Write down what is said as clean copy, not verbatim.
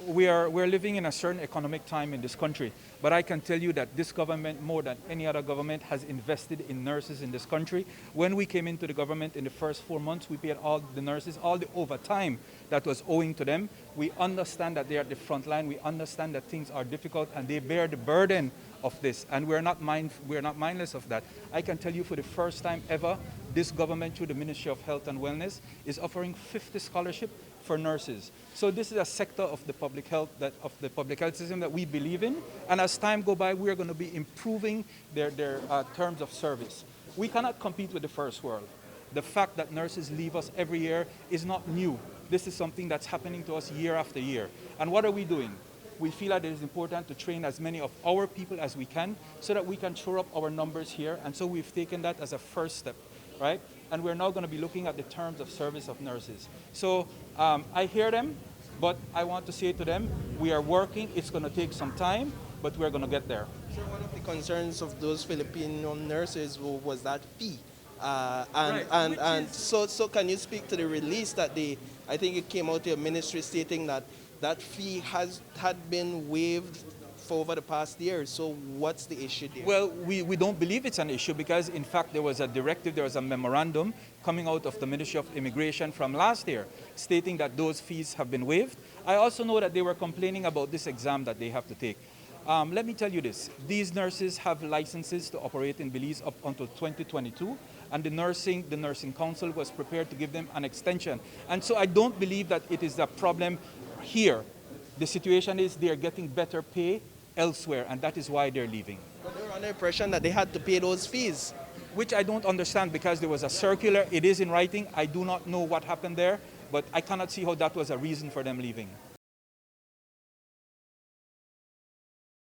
we're living in a certain economic time in this country, but I can tell you that this government, more than any other government, has invested in nurses in this country. When we came into the government in the first 4 months, we paid all the nurses all the overtime that was owing to them. We understand that they're at the front line. We understand that things are difficult and they bear the burden of this, and we're not mindless of that. I can tell you, for the first time ever, this government, through the Ministry of Health and Wellness, is offering 50 scholarship for nurses. So this is a sector of the public health system that we believe in, and as time go by, we are going to be improving their terms of service. We cannot compete with the first world. The fact that nurses leave us every year is not new. This is something that's happening to us year after year. And what are we doing? We feel that it is important to train as many of our people as we can so that we can shore up our numbers here. And so we've taken that as a first step, right? And we're now going to be looking at the terms of service of nurses. So I hear them, but I want to say to them, we are working. It's going to take some time, but we're going to get there. Sure, one of the concerns of those Filipino nurses was that fee. So can you speak to the release that I think it came out to your ministry stating that that fee had been waived for over the past year. So what's the issue there? Well, we don't believe it's an issue because, in fact, there was a directive, there was a memorandum coming out of the Ministry of Immigration from last year stating that those fees have been waived. I also know that they were complaining about this exam that they have to take. Let me tell you this. These nurses have licenses to operate in Belize up until 2022, and the nursing council was prepared to give them an extension. And so I don't believe that it is a problem here. The situation is they are getting better pay elsewhere, and that is why they're leaving. But they were under the impression that they had to pay those fees. Which I don't understand, because there was a circular, it is in writing. I do not know what happened there, but I cannot see how that was a reason for them leaving.